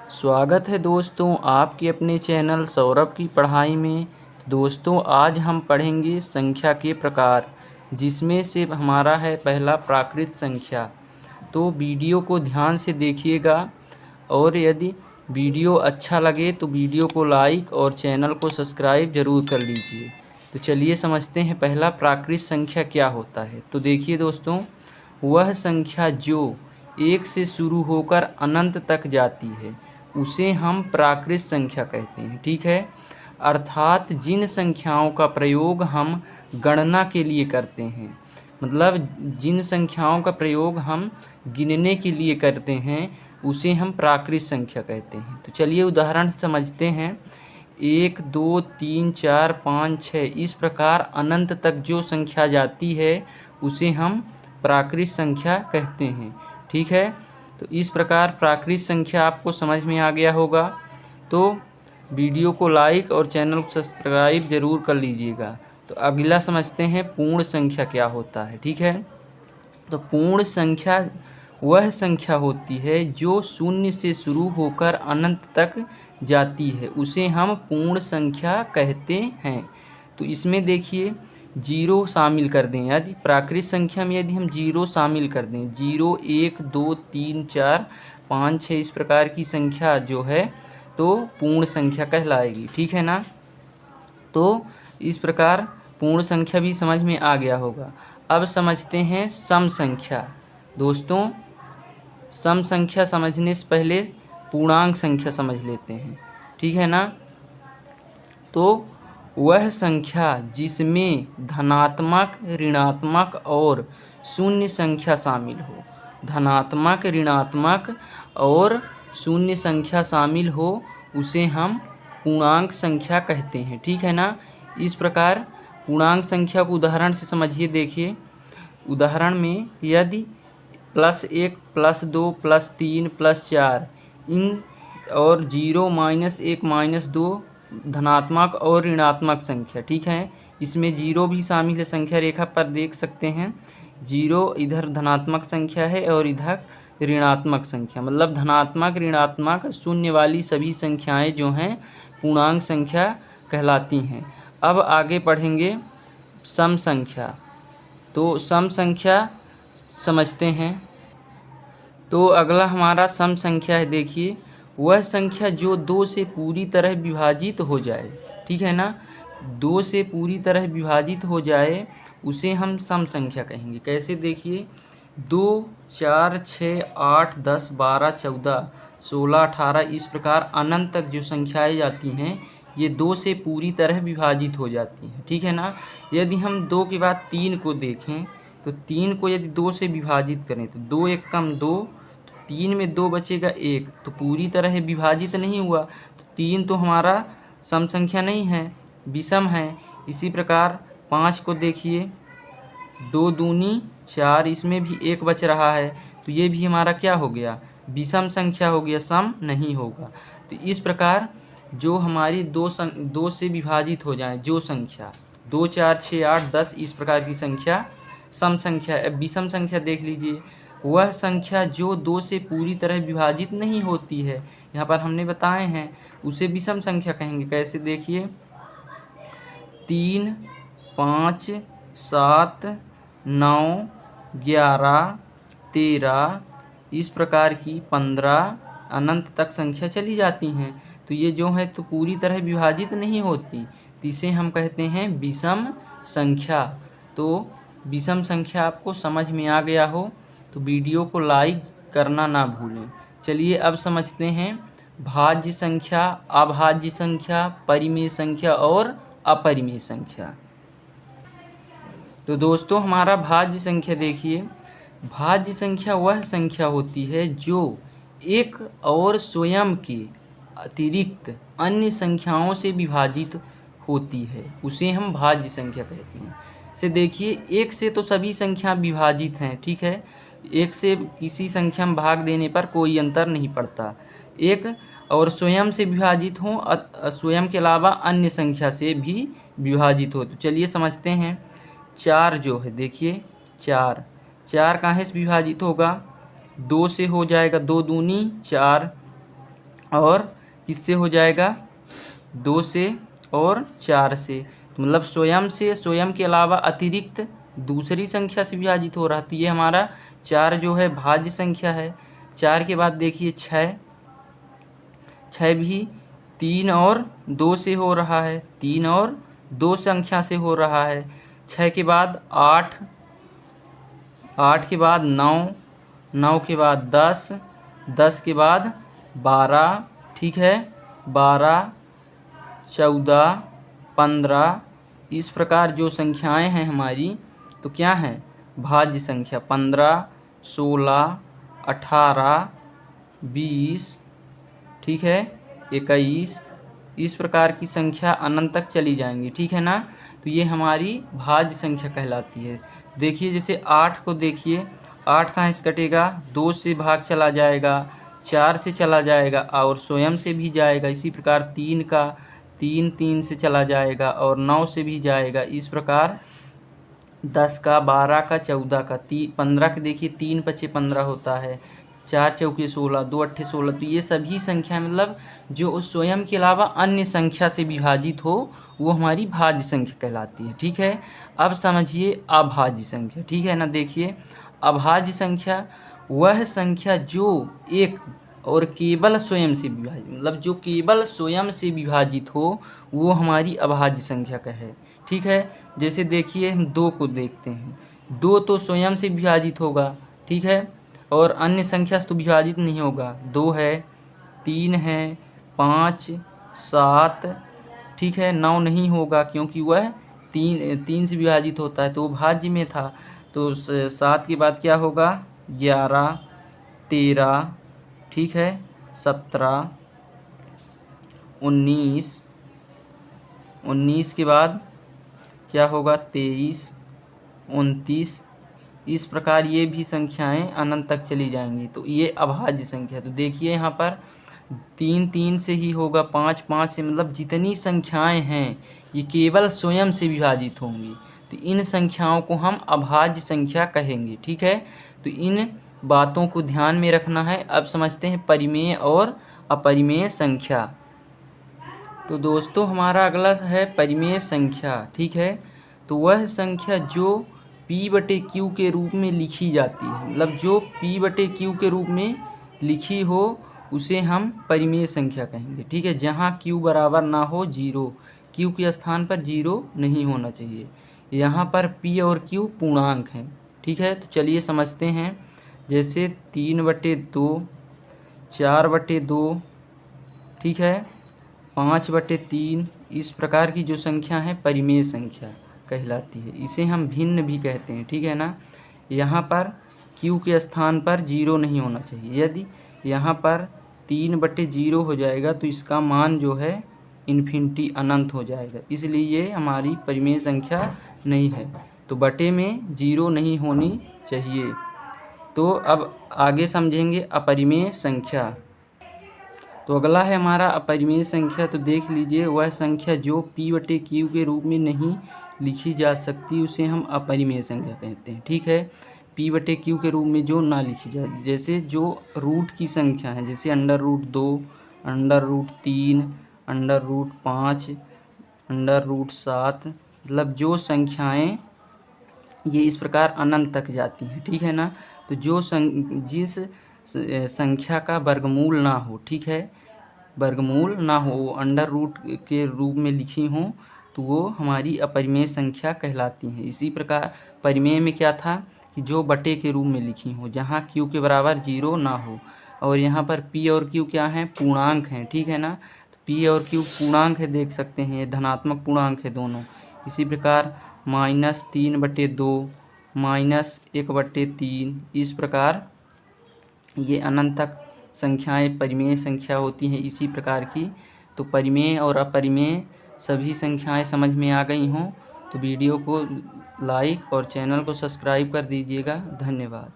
स्वागत है दोस्तों आपके अपने चैनल सौरभ की पढ़ाई में। दोस्तों आज हम पढ़ेंगे संख्या के प्रकार, जिसमें से हमारा है पहला प्राकृत संख्या। तो वीडियो को ध्यान से देखिएगा और यदि वीडियो अच्छा लगे तो वीडियो को लाइक और चैनल को सब्सक्राइब ज़रूर कर लीजिए। तो चलिए समझते हैं पहला प्राकृत संख्या क्या होता है। तो देखिए दोस्तों, वह संख्या जो एक से शुरू होकर अनंत तक जाती है उसे हम प्राकृत संख्या कहते हैं। ठीक है, अर्थात जिन संख्याओं का प्रयोग हम गणना के लिए करते हैं, मतलब जिन संख्याओं का प्रयोग हम गिनने के लिए करते हैं उसे हम प्राकृत संख्या कहते हैं। तो चलिए उदाहरण समझते हैं। 1 2 3 4 5 6 इस प्रकार अनंत तक जो संख्या जाती है उसे हम प्राकृत संख्या कहते हैं। ठीक है, तो इस प्रकार प्राकृत संख्या आपको समझ में आ गया होगा। तो वीडियो को लाइक और चैनल को सब्सक्राइब ज़रूर कर लीजिएगा। तो अगला समझते हैं पूर्ण संख्या क्या होता है। ठीक है, तो पूर्ण संख्या वह संख्या होती है जो शून्य से शुरू होकर अनंत तक जाती है, उसे हम पूर्ण संख्या कहते हैं। तो इसमें देखिए जीरो शामिल कर दें, यदि प्राकृत संख्या में यदि हम जीरो शामिल कर दें, 0 1 2 3 4 5 6 इस प्रकार की संख्या जो है तो पूर्ण संख्या कहलाएगी। ठीक है ना। तो इस प्रकार पूर्ण संख्या भी समझ में आ गया होगा। अब समझते हैं सम संख्या। दोस्तों, सम संख्या समझने से पहले पूर्णांक संख्या समझ लेते हैं। ठीक है ना। तो वह संख्या जिसमें धनात्मक, ऋणात्मक और शून्य संख्या शामिल हो, धनात्मक, ऋणात्मक और शून्य संख्या शामिल हो उसे हम पूर्णांक संख्या कहते हैं। ठीक है ना। इस प्रकार पूर्णांक संख्या को उदाहरण से समझिए। देखिए उदाहरण में यदि +1 +2 +3 +4 इन और 0 -1 -2 धनात्मक और ऋणात्मक संख्या। ठीक है, इसमें 0 भी शामिल है। संख्या रेखा पर देख सकते हैं 0 इधर धनात्मक संख्या है और इधर ऋणात्मक संख्या, मतलब धनात्मक, ऋणात्मक, शून्य वाली सभी संख्याएं जो हैं पूर्णांक संख्या कहलाती हैं। अब आगे पढ़ेंगे सम संख्या। तो सम संख्या समझते हैं। तो अगला हमारा सम संख्या है। देखिए वह संख्या जो 2 से पूरी तरह विभाजित हो जाए। ठीक है ना, 2 से पूरी तरह विभाजित हो जाए उसे हम सम संख्या कहेंगे। कैसे, देखिए 2 4 6 8 10 12 14 16 18 इस प्रकार अनंत तक जो संख्याएं जाती हैं ये 2 से पूरी तरह विभाजित हो जाती हैं। ठीक है ना। यदि हम 2 के बाद 3 को देखें तो 3 को यदि 2 से विभाजित करें तो 2 1 कम 2, 3 में 2 बचेगा 1, तो पूरी तरह विभाजित नहीं हुआ, तो 3 तो हमारा सम संख्या नहीं है, विषम है। इसी प्रकार 5 को देखिए, 2 दूनी 4, इसमें भी 1 बच रहा है, तो ये भी हमारा क्या हो गया, विषम संख्या हो गया, सम नहीं होगा। तो इस प्रकार जो हमारी 2 से विभाजित हो जाए जो संख्या 2 4 6 8 10 इस प्रकार की संख्या सम संख्या। अब विषम संख्या देख लीजिए, वह संख्या जो 2 से पूरी तरह विभाजित नहीं होती है, यहाँ पर हमने बताए हैं, उसे विषम संख्या कहेंगे। कैसे, देखिए 3 5 7 9 11 13 इस प्रकार की 15 अनंत तक संख्या चली जाती हैं। तो ये जो है तो पूरी तरह विभाजित नहीं होती, तो इसे हम कहते हैं विषम संख्या। तो विषम संख्या आपको समझ में आ गया हो तो वीडियो को लाइक करना ना भूलें। चलिए अब समझते हैं भाज्य संख्या, अभाज्य संख्या, परिमेय संख्या और अपरिमेय संख्या। तो दोस्तों हमारा भाज्य संख्या देखिए, भाज्य संख्या वह संख्या होती है जो एक और स्वयं के अतिरिक्त अन्य संख्याओं से विभाजित होती है, उसे हम भाज्य संख्या कहते हैं। से देखिए 1 से तो सभी संख्या विभाजित हैं। ठीक है, 1 से किसी संख्या में भाग देने पर कोई अंतर नहीं पड़ता। एक और स्वयं से विभाजित हो, स्वयं के अलावा अन्य संख्या से भी विभाजित हो। तो चलिए समझते हैं। 4 जो है, देखिए 4 कहाँ से विभाजित होगा, 2 से हो जाएगा, 2 दूनी 4 और किससे हो जाएगा, 2 से और 4 से। तो मतलब स्वयं से, स्वयं के अलावा अतिरिक्त दूसरी संख्या से विभाजित हो रहा। तो ये हमारा 4 जो है भाज्य संख्या है। 4 के बाद देखिए 6, 6 भी 3 और 2 से हो रहा है, 3 और 2 संख्या से हो रहा है। 6 के बाद 8, 8 के बाद 9, 9 के बाद 10, 10 के बाद 12, ठीक है, 12, 14, 15, इस प्रकार जो संख्याएं हैं हमारी, तो क्या हैं, भाज्य संख्या। 15, 16, 18, 20, ठीक है, 21, इस प्रकार की संख्या अनंत तक चली जाएंगी, ठीक है ना। तो ये हमारी भाज्य संख्या कहलाती है। देखिए जैसे 8 को देखिए, 8 कहाँ से कटेगा, 2 से भाग चला जाएगा, 4 से चला जाएगा और स्वयं से भी जाएगा। इसी प्रकार 3 का 3, 3 से चला जाएगा और 9 से भी जाएगा। इस प्रकार 10 का, 12 का, 14 का, 15 के देखिए 3 पचे 15 होता है, 4 चौके 16, 2 अट्ठे 16। तो ये सभी संख्या मतलब जो स्वयं के अलावा अन्य संख्या से विभाजित हो वो हमारी भाज्य संख्या कहलाती है, ठीक है। अब समझिए अभाज्य संख्या, ठीक है ना। देखिए अभाज्य संख्या वह संख्या जो एक और केवल स्वयं से विभाजित, मतलब जो केवल स्वयं से विभाजित हो वो हमारी अभाज्य संख्या का है, ठीक है। जैसे देखिए हम 2 को देखते हैं, 2 तो स्वयं से विभाजित होगा, ठीक है, और अन्य संख्या से तो विभाजित नहीं होगा। 2 है, 3 है, 5, 7, ठीक है, 9 नहीं होगा क्योंकि वह 3 से विभाजित होता है तो वो भाज्य में था। तो 7 के बाद क्या होगा, 11, 13, ठीक है, 17, 19, 19 के बाद क्या होगा, 23, 29, इस प्रकार ये भी संख्याएं अनंत तक चली जाएंगी। तो ये अभाज्य संख्या। तो देखिए यहाँ पर 3, 3 से ही होगा, 5, 5 से, मतलब जितनी संख्याएं हैं ये केवल स्वयं से विभाजित होंगी। तो इन संख्याओं को हम अभाज्य संख्या कहेंगे, ठीक है। तो इन बातों को ध्यान में रखना है। अब समझते हैं परिमेय और अपरिमेय संख्या। तो दोस्तों हमारा अगला है परिमेय संख्या, ठीक है। तो वह संख्या जो P/Q के रूप में लिखी जाती है, मतलब जो P/Q के रूप में लिखी हो उसे हम परिमेय संख्या कहेंगे, ठीक है। जहाँ Q बराबर ना हो 0, Q के स्थान पर 0 नहीं होना चाहिए। यहाँ पर P और Q पूर्णांक हैं, ठीक है। तो चलिए समझते हैं। जैसे 3/2, 4/2, ठीक है, 5/3, इस प्रकार की जो संख्या है परिमेय संख्या कहलाती है। इसे हम भिन्न भी कहते हैं, ठीक है ना। यहाँ पर Q के स्थान पर 0 नहीं होना चाहिए। यदि यहाँ पर 3/0 हो जाएगा तो इसका मान जो है इन्फिनिटी, अनंत हो जाएगा, इसलिए ये हमारी परिमेय संख्या नहीं है। तो बटे में 0 नहीं होनी चाहिए। तो अब आगे समझेंगे अपरिमेय संख्या। तो अगला है हमारा अपरिमेय संख्या। तो देख लीजिए वह संख्या जो P/Q के रूप में नहीं लिखी जा सकती उसे हम अपरिमेय संख्या कहते हैं, ठीक है। P/Q के रूप में जो ना लिखी जाए, जैसे जो रूट की संख्या है, जैसे √2, √3, √5, √7, मतलब जो संख्याएं ये इस प्रकार अनंत तक जाती हैं, ठीक है ना। तो जो जिस संख्या का वर्गमूल ना हो, ठीक है, वर्गमूल ना हो, वो √ के रूप में लिखी हों तो वो हमारी अपरिमेय संख्या कहलाती हैं। इसी प्रकार परिमेय में क्या था कि जो बटे के रूप में लिखी हो, जहाँ Q के बराबर 0 ना हो। और यहाँ पर P और Q क्या हैं, पूर्णांक हैं, ठीक है ना। तो P और Q पूर्णांक है, देख सकते हैं ये धनात्मक पूर्णांक है दोनों। इसी प्रकार -3/2, -1/3, इस प्रकार ये अनंत तक संख्याएं परिमेय संख्या होती हैं इसी प्रकार की। तो परिमेय और अपरिमेय सभी संख्याएं समझ में आ गई हों तो वीडियो को लाइक और चैनल को सब्सक्राइब कर दीजिएगा। धन्यवाद।